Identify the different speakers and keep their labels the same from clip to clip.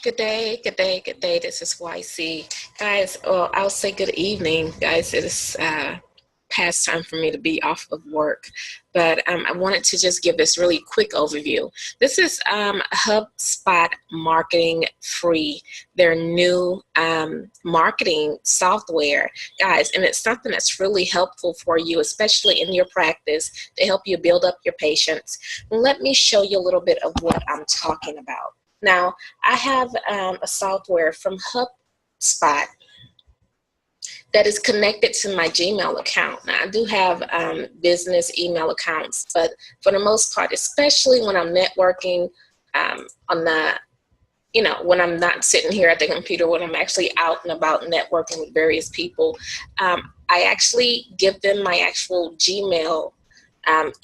Speaker 1: Good day, good day, good day. This is YC. Guys, I'll say good evening, guys. It is past time for me to be off of work, but I wanted to just give this really quick overview. This is HubSpot Marketing Free, their new marketing software, guys, and it's something that's really helpful for you, especially in your practice, to help you build up your patients. Let me show you a little bit of what I'm talking about. Now, I have a software from HubSpot that is connected to my Gmail account. Now, I do have business email accounts, but for the most part, especially when I'm networking when I'm not sitting here at the computer, when I'm actually out and about networking with various people, I actually give them my actual Gmail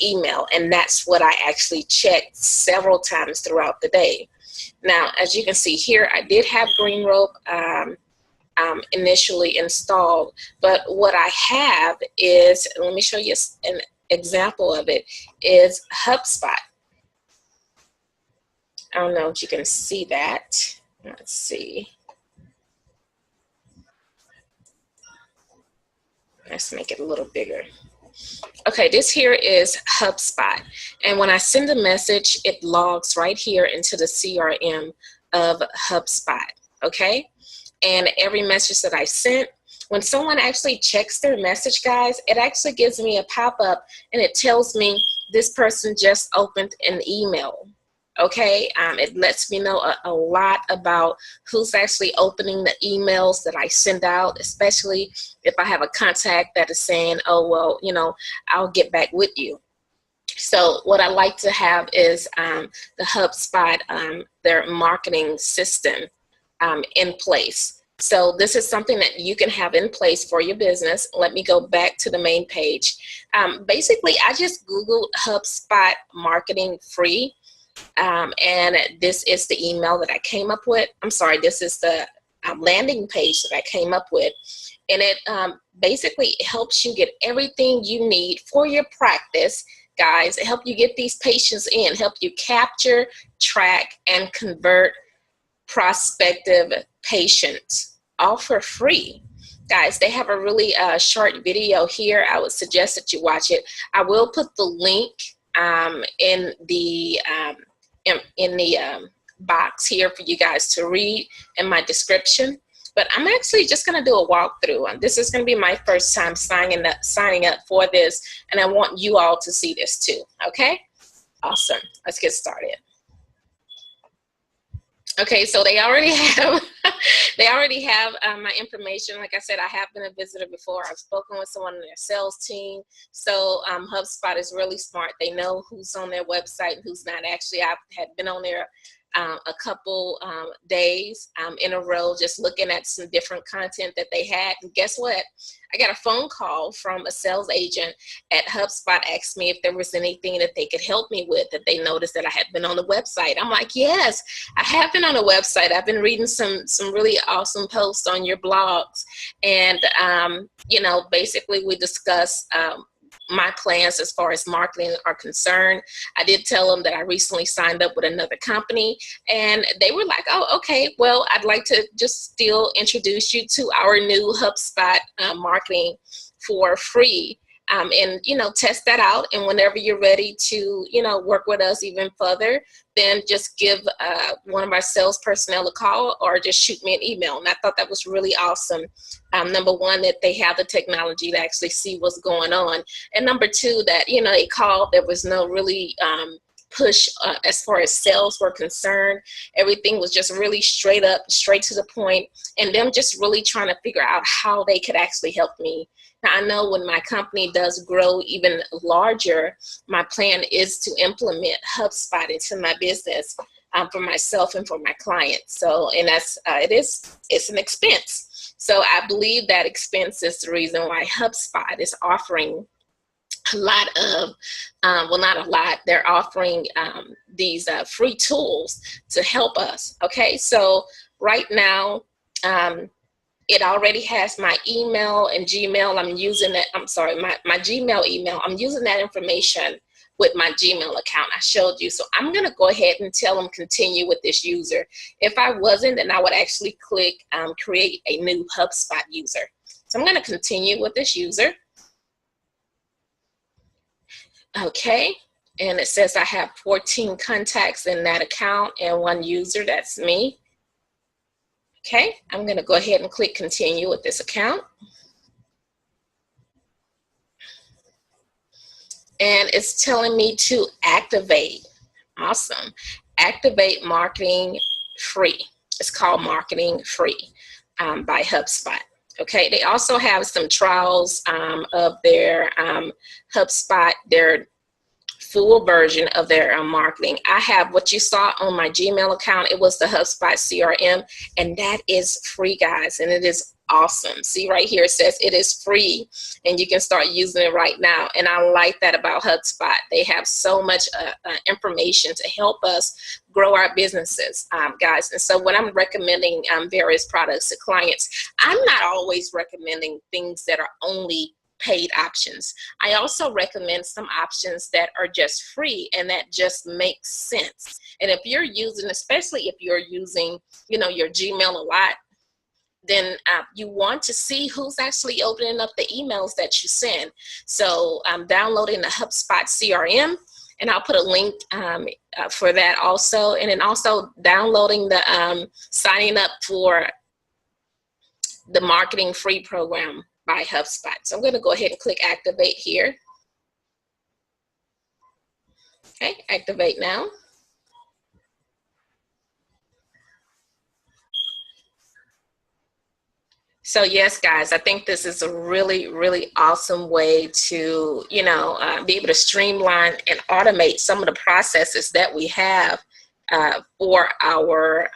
Speaker 1: email, and that's what I actually check several times throughout the day. Now, as you can see here, I did have Green Rope initially installed, but what I have is, let me show you an example of it, is HubSpot. I don't know if you can see that. Let's see. Let's make it a little bigger. Okay, this here is HubSpot, and when I send a message, it logs right here into the CRM of HubSpot, okay? And every message that I sent, when someone actually checks their message, guys, it actually gives me a pop-up, and it tells me this person just opened an email, okay? It lets me know a lot about who's actually opening the emails that I send out, especially if I have a contact that is saying, oh, well, I'll get back with you. So what I like to have is the HubSpot, their marketing system in place. So this is something that you can have in place for your business. Let me go back to the main page. Basically, I just Googled HubSpot Marketing Free. And this is the email that I came up with. I'm sorry, this is the landing page that I came up with. And it basically helps you get everything you need for your practice, guys. It helps you get these patients in, help you capture, track, and convert prospective patients, all for free. Guys, they have a really short video here. I would suggest that you watch it. I will put the link in the box here for you guys to read in my description. But I'm actually just going to do a walkthrough. This is going to be my first time signing up for this, and I want you all to see this too. Okay? Awesome. Let's get started. Okay, so they already have my information. Like I said, I have been a visitor before. I've spoken with someone on their sales team. So HubSpot is really smart. They know who's on their website and who's not. Actually, I had been on there a couple days in a row, just looking at some different content that they had. And guess what? I got a phone call from a sales agent at HubSpot, asked me if there was anything that they could help me with, that they noticed that I had been on the website. I'm like, yes, I have been on the website. I've been reading some really awesome posts on your blogs. And, basically we discussed my plans as far as marketing are concerned. I did tell them that I recently signed up with another company, and they were like, oh, okay, well, I'd like to just still introduce you to our new HubSpot marketing for free. And, test that out. And whenever you're ready to, work with us even further, then just give one of our sales personnel a call or just shoot me an email. And I thought that was really awesome. Number one, that they have the technology to actually see what's going on. And number two, that, they called, there was no really push as far as sales were concerned. Everything was just really straight up, straight to the point, and them just really trying to figure out how they could actually help me. Now, I know when my company does grow even larger, my plan is to implement HubSpot into my business for myself and for my clients. So, and it's an expense. So I believe that expense is the reason why HubSpot is offering a lot of, well, not a lot, they're offering these free tools to help us. Okay, so right now, it already has my email and Gmail. I'm using that. I'm sorry, my Gmail email. I'm using that information with my Gmail account. I showed you. So I'm going to go ahead and tell them continue with this user. If I wasn't, then I would actually click create a new HubSpot user. So I'm going to continue with this user. Okay. And it says I have 14 contacts in that account and 1 user, that's me. Okay, I'm going to go ahead and click continue with this account. And it's telling me to activate. Awesome. Activate marketing free. It's called marketing free by HubSpot. Okay, they also have some trials of their HubSpot, their full version of their marketing. I have what you saw on my Gmail account. It was the HubSpot CRM, and that is free, guys, and it is awesome. See right here, it says it is free, and you can start using it right now. And I like that about HubSpot. They have so much information to help us grow our businesses, guys. And so when I'm recommending various products to clients, I'm not always recommending things that are only paid options. I also recommend some options that are just free and that just makes sense. And if you're using, especially if you're using, you know, your Gmail a lot, then you want to see who's actually opening up the emails that you send. So I'm downloading the HubSpot CRM, and I'll put a link for that also. And then also downloading the signing up for the marketing free program by HubSpot. So I'm going to go ahead and click activate here. Okay, activate now. So yes, guys, I think this is a really, really awesome way to, you know, be able to streamline and automate some of the processes that we have for our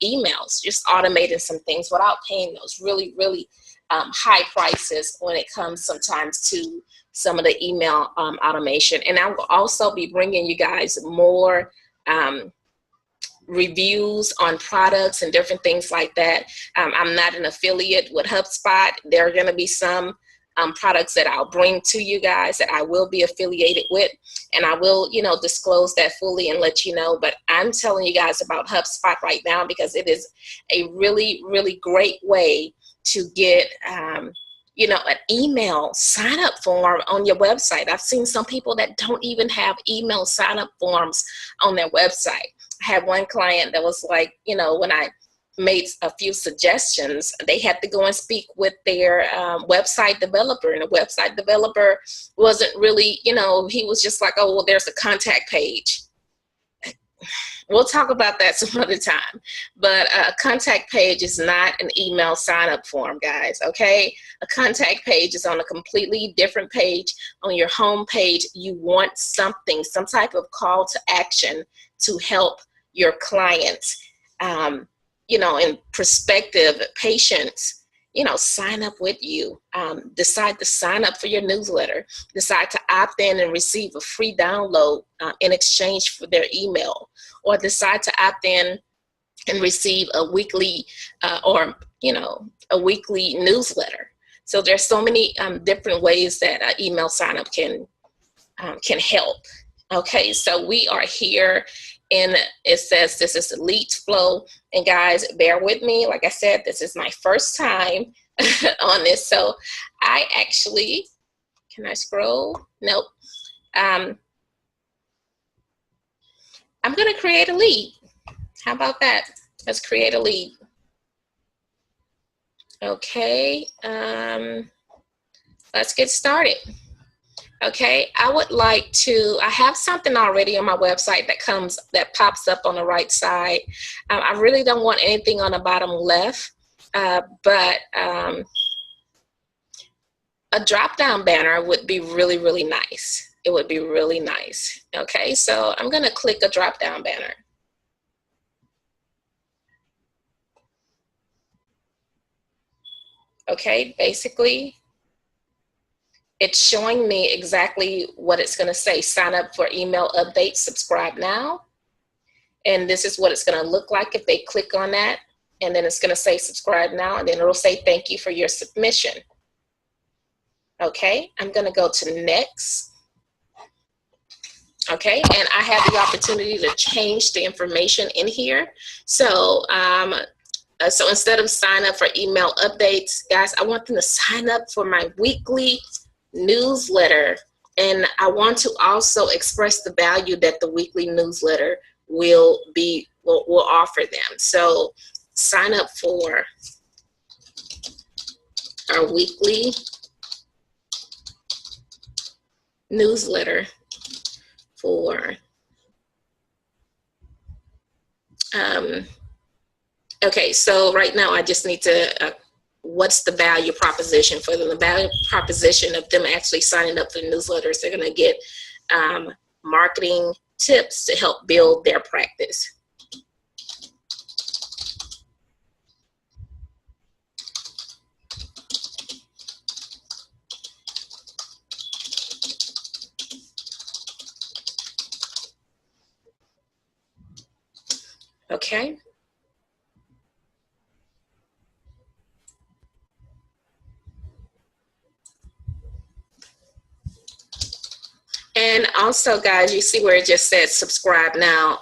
Speaker 1: emails, just automating some things without paying those really, really high prices when it comes sometimes to some of the email automation. And I will also be bringing you guys more reviews on products and different things like that. I'm not an affiliate with HubSpot. There are going to be some products that I'll bring to you guys that I will be affiliated with, and I will, you know, disclose that fully and let you know. But I'm telling you guys about HubSpot right now because it is a really, really great way to get you know, an email sign up form on your website. I've seen some people that don't even have email sign up forms on their website. I had one client that was like, you know, when I made a few suggestions, they had to go and speak with their website developer, and the website developer wasn't really, you know, he was just like, oh, well, there's a contact page. We'll talk about that some other time. But a contact page is not an email sign-up form, guys, okay? A contact page is on a completely different page. On your home page, you want something, some type of call to action to help your clients, you know, in prospective patients, you know, sign up with you, decide to sign up for your newsletter, decide to opt in and receive a free download in exchange for their email, or decide to opt in and receive a weekly or, you know, a weekly newsletter. So there's so many different ways that email sign up can help. Okay, so we are here, and it says this is the lead flow. And guys, bear with me. Like I said, this is my first time on this. So I actually, can I scroll? Nope. I'm going to create a lead. How about that? Let's create a lead. Okay, let's get started. Okay, I would like to, I have something already on my website that pops up on the right side. I really don't want anything on the bottom left, but a drop-down banner would be really, really nice. It would be really nice. Okay, so I'm going to click a drop-down banner. Okay, basically, it's showing me exactly what it's going to say. Sign up for email updates, subscribe now. And this is what it's going to look like if they click on that. And then it's going to say subscribe now, and then it'll say thank you for your submission. Okay, I'm going to go to next. Okay, and I have the opportunity to change the information in here. So so instead of sign up for email updates, guys, I want them to sign up for my weekly newsletter. And I want to also express the value that the weekly newsletter will offer them. So sign up for our weekly newsletter for okay, so right now I just need to what's the value proposition for them? The value proposition of them actually signing up for the newsletters, they're going to get marketing tips to help build their practice. Okay. And also, guys, you see where it just says subscribe now.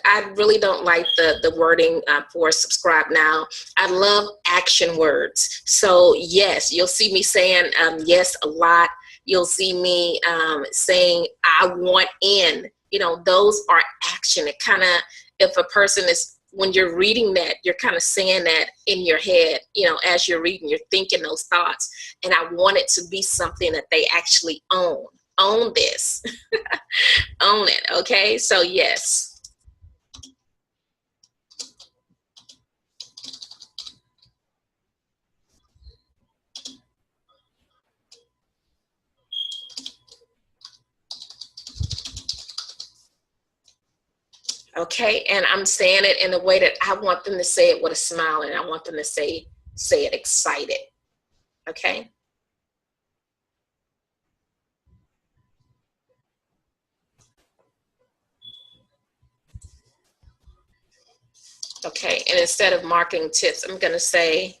Speaker 1: I really don't like the wording for subscribe now. I love action words. So yes, you'll see me saying yes a lot. You'll see me saying I want in. You know, those are action. It kind of, if a person is, when you're reading that, you're kind of saying that in your head, you know, as you're reading, you're thinking those thoughts. And I want it to be something that they actually own. Own this. Own it. Okay, so yes. Okay, and I'm saying it in a way that I want them to say it with a smile, and I want them to say it excited. Okay. Okay, and instead of marketing tips, I'm going to say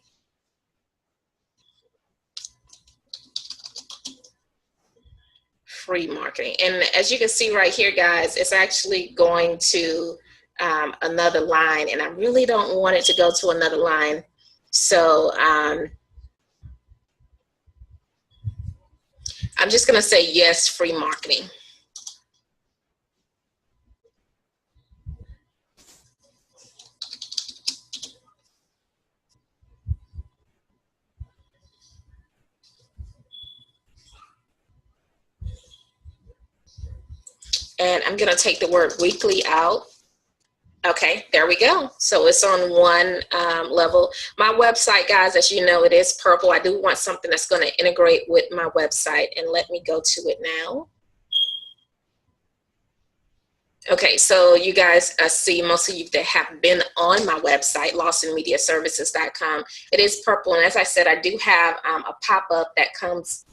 Speaker 1: free marketing. And as you can see right here, guys, it's actually going to another line, and I really don't want it to go to another line. So I'm just going to say yes, free marketing. And I'm going to take the word weekly out. Okay, there we go. So it's on one level. My website, guys, as you know, it is purple. I do want something that's going to integrate with my website, and let me go to it now. Okay, so you guys see, most of you that have been on my website, lawsonmediaservices.com, it is purple. And as I said, I do have a pop-up that comes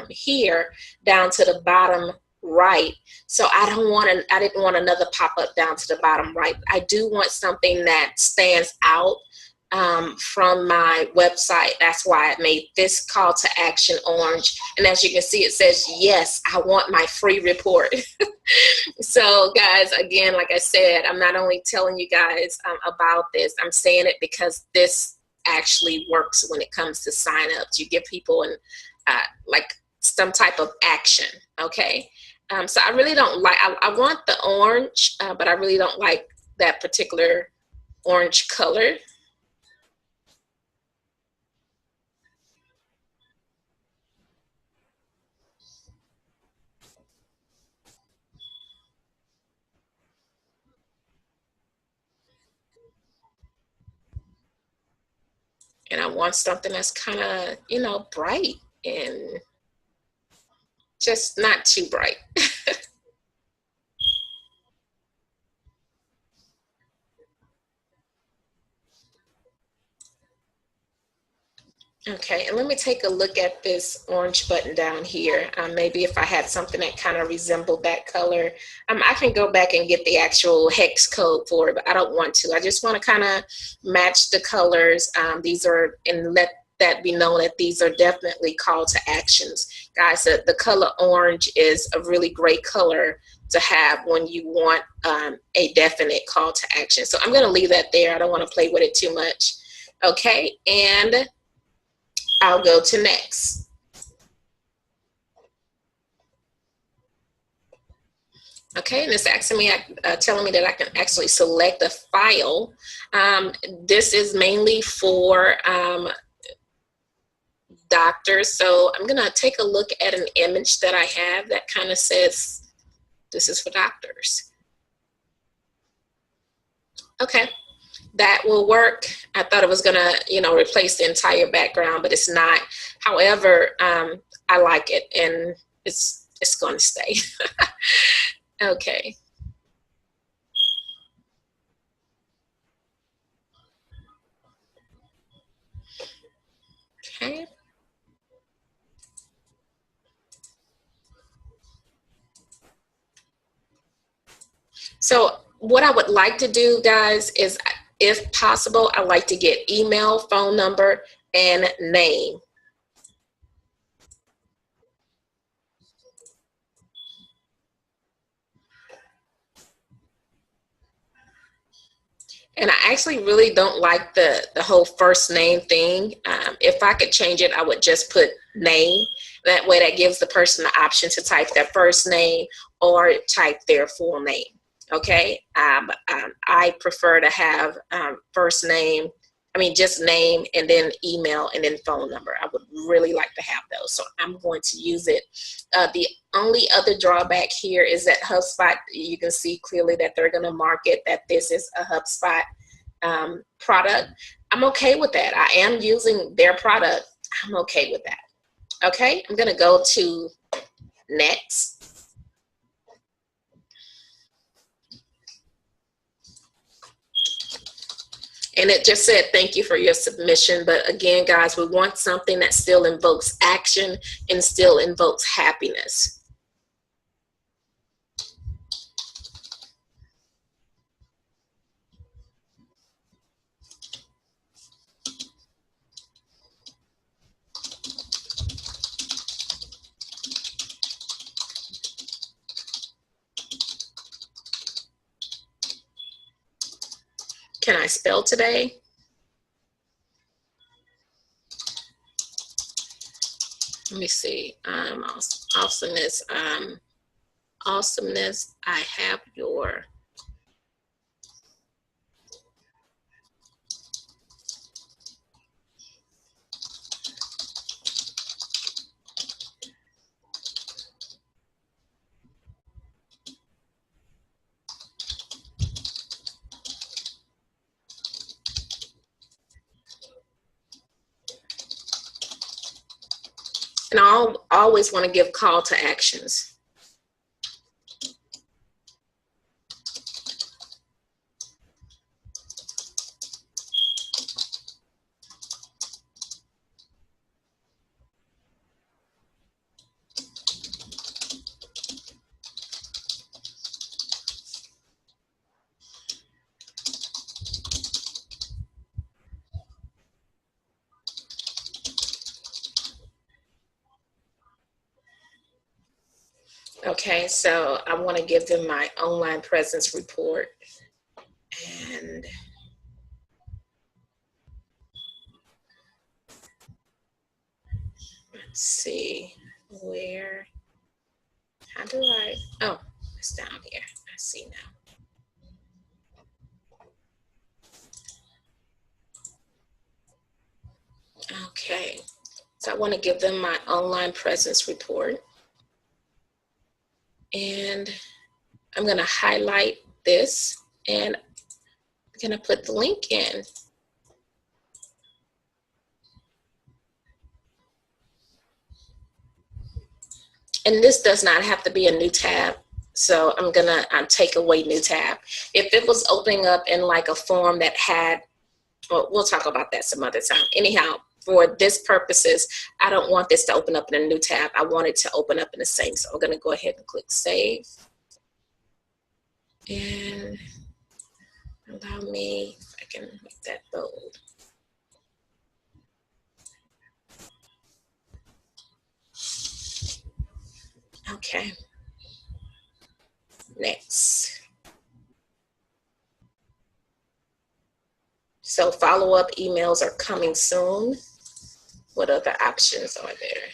Speaker 1: here down to the bottom right. So I didn't want another pop-up down to the bottom right. I do want something that stands out from my website. That's why I made this call to action orange. And as you can see, it says, yes, I want my free report. So guys, again, like I said, I'm not only telling you guys about this, I'm saying it because this actually works when it comes to signups. You give people like some type of action. Okay. So I really don't like, I want the orange, but I really don't like that particular orange color. And I want something that's kind of, you know, bright and just not too bright. Okay, and let me take a look at this orange button down here. Maybe if I had something that kind of resembled that color, I can go back and get the actual hex code for it, but I don't want to. I just want to kind of match the colors. These are, and let that be known that these are definitely call to actions. Guys, the color orange is a really great color to have when you want a definite call to action. So I'm going to leave that there. I don't want to play with it too much. Okay, and I'll go to next. Okay, and it's asking me, telling me that I can actually select a file. This is mainly for doctors. So I'm gonna take a look at an image that I have that kind of says this is for doctors. Okay, that will work. I thought it was gonna, replace the entire background, but it's not. However, I like it, and it's gonna stay. Okay. Okay. So what I would like to do, guys, is if possible, I like to get email, phone number, and name. And I actually really don't like the whole first name thing. If I could change it, I would just put name. That way that gives the person the option to type their first name or type their full name. Okay, I prefer to have first name, just name, and then email, and then phone number. I would really like to have those, so I'm going to use it. The only other drawback here is that HubSpot, you can see clearly that they're going to market that this is a HubSpot product. I'm okay with that. I am using their product. I'm okay with that. Okay, I'm going to go to next. And it just said, thank you for your submission. But again, guys, we want something that still invokes action and still invokes happiness. Can I spell today? Let me see. Awesomeness. Awesomeness. I have your. And I always want to give call to actions. Okay, so I want to give them my online presence report. And let's see where, how do I, oh, it's down here. I see now. Okay, so I want to give them my online presence report. And I'm going to highlight this and I'm going to put the link in. And this does not have to be a new tab. So I'm going to take away new tab. If it was opening up in like a form that had, well, we'll talk about that some other time. Anyhow, for this purposes, I don't want this to open up in a new tab. I want it to open up in the same. So I'm going to go ahead and click save. And allow me, if I can make that bold. Okay. next. So follow-up emails are coming soon. What other options are there?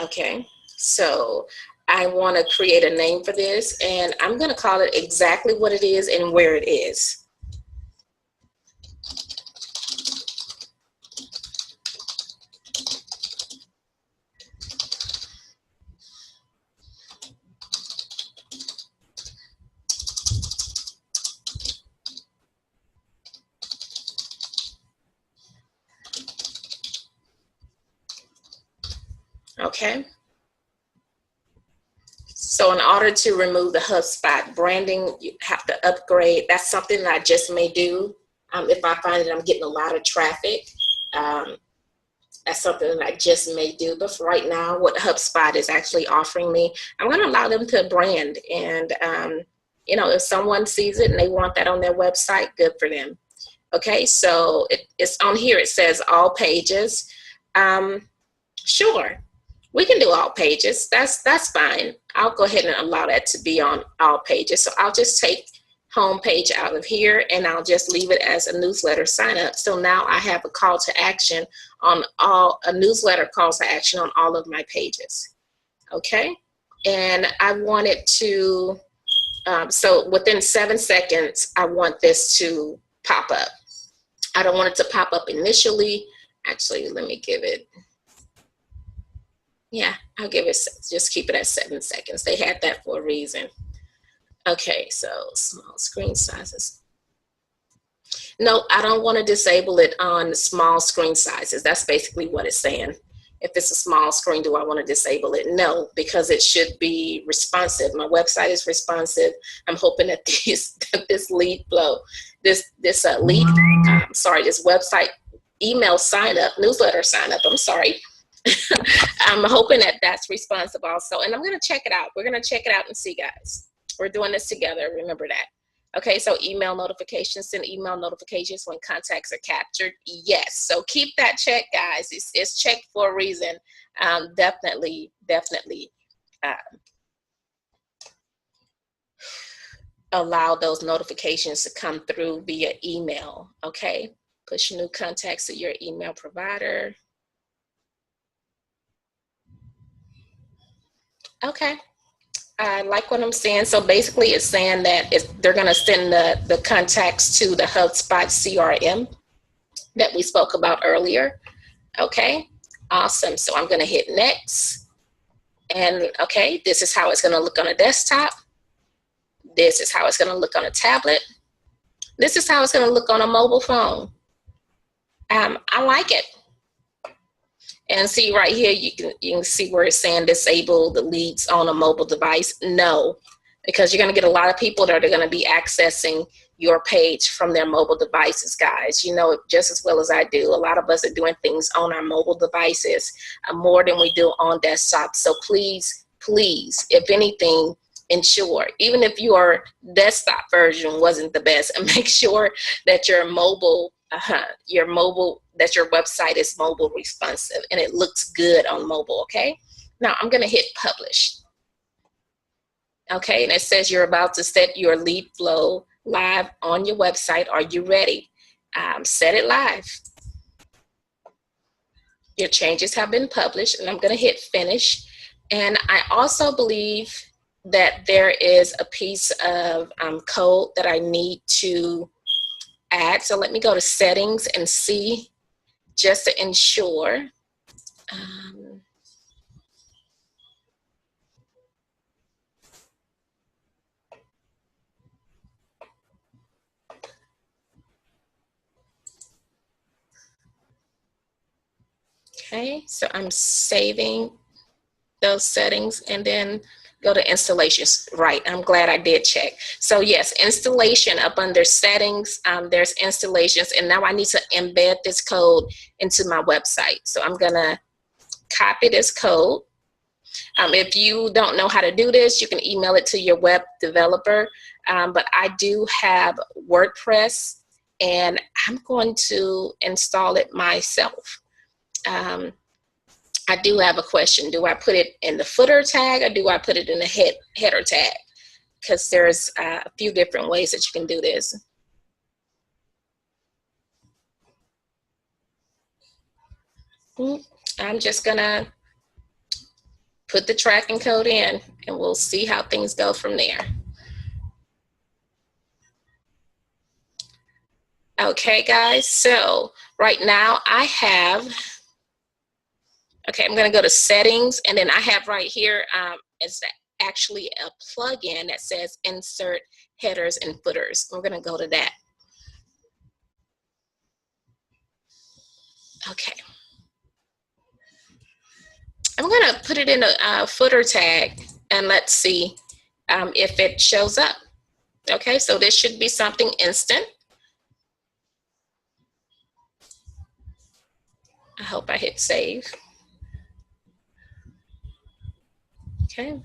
Speaker 1: Okay, so I want to create a name for this, and I'm going to call it exactly what it is and where it is. Okay. So in order to remove the HubSpot branding, you have to upgrade. That's something that I just may do if I find that I'm getting a lot of traffic. That's something that I just may do. But for right now, what HubSpot is actually offering me, I'm going to allow them to brand. And, you know, if someone sees it and they want that on their website, good for them. Okay, so it's on here. It says all pages. Sure. We can do all pages. That's fine. I'll go ahead and allow that to be on all pages. So I'll just take home page out of here and I'll just leave it as a newsletter sign up. So now I have a call to action on a newsletter calls to action on all of my pages. Okay. And I want it to, so within 7 seconds, I want this to pop up. I don't want it to pop up initially. Actually, let me give it. Yeah, I'll give it, just keep it at 7 seconds. They had that for a reason. Okay, so small screen sizes. No, I don't want to disable it on small screen sizes. That's basically what it's saying. If it's a small screen, do I want to disable it? No, because it should be responsive. My website is responsive. I'm hoping that this lead flow, this website email sign up, newsletter sign up, I'm sorry. I'm hoping that that's responsive also. And I'm going to check it out. We're going to check it out and see, guys. We're doing this together. Remember that. Okay, so email notifications, send email notifications when contacts are captured. Yes, so keep that check, guys. It's checked for a reason. Definitely allow those notifications to come through via email. Okay, push new contacts to your email provider. Okay, I like what I'm saying. So basically it's saying that they're going to send the contacts to the HubSpot CRM that we spoke about earlier. Okay, awesome. So I'm going to hit next. And okay, this is how it's going to look on a desktop. This is how it's going to look on a tablet. This is how it's going to look on a mobile phone. I like it. And see right here, you can see where it's saying disable the leads on a mobile device. No, because you're going to get a lot of people that are going to be accessing your page from their mobile devices, guys. You know it just as well as I do. A lot of us are doing things on our mobile devices more than we do on desktop. So please, if anything, ensure, even if your desktop version wasn't the best, and make sure that your website is mobile responsive and it looks good on mobile. Okay, now I'm going to hit publish. Okay, and it says you're about to set your lead flow live on your website. Are you ready? Set it live. Your changes have been published, and I'm going to hit finish. And I also believe that there is a piece of code that I need to add. So let me go to settings and see, just to ensure. Okay, so I'm saving those settings and then go to installations. Right, I'm glad I did check. So yes, installation up under settings, there's installations, and now I need to embed this code into my website. So I'm gonna copy this code. If you don't know how to do this, you can email it to your web developer, but I do have WordPress and I'm going to install it myself. I do have a question. Do I put it in the footer tag or do I put it in the header tag? Because there's a few different ways that you can do this. I'm just gonna put the tracking code in and we'll see how things go from there. Okay, guys, so right now I have, okay, I'm gonna go to settings, and then I have right here, it's actually a plugin that says insert headers and footers. We're gonna go to that. Okay. I'm gonna put it in a footer tag and let's see if it shows up. Okay, so this should be something instant. I hope I hit save. Okay,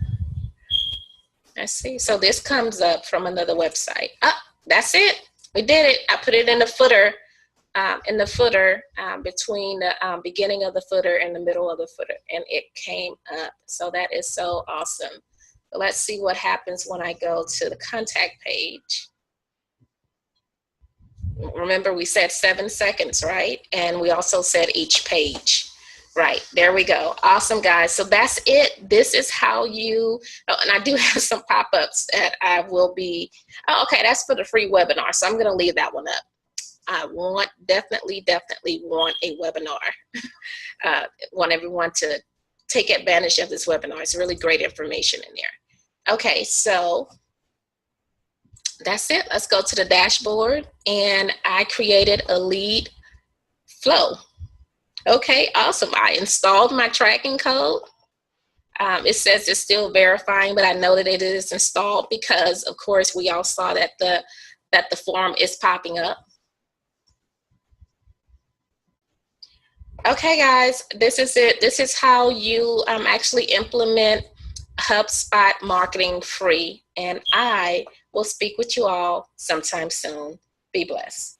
Speaker 1: let's see. So this comes up from another website. Ah, that's it. We did it. I put it in the footer, between the beginning of the footer and the middle of the footer, and it came up. So that is so awesome. But let's see what happens when I go to the contact page. Remember, we said 7 seconds, right? And we also said each page. Right, there we go. Awesome, guys. So that's it. This is how you, oh, and I do have some pop-ups that I will be, oh, okay, that's for the free webinar. So I'm going to leave that one up. I definitely want a webinar. Want everyone to take advantage of this webinar. It's really great information in there. Okay, so that's it. Let's go to the dashboard, and I created a lead flow. Okay, awesome. I installed my tracking code. It says it's still verifying, but I know that it is installed because, of course, we all saw that the form is popping up. Okay, guys, this is it. This is how you actually implement HubSpot marketing free, and I will speak with you all sometime soon. Be blessed.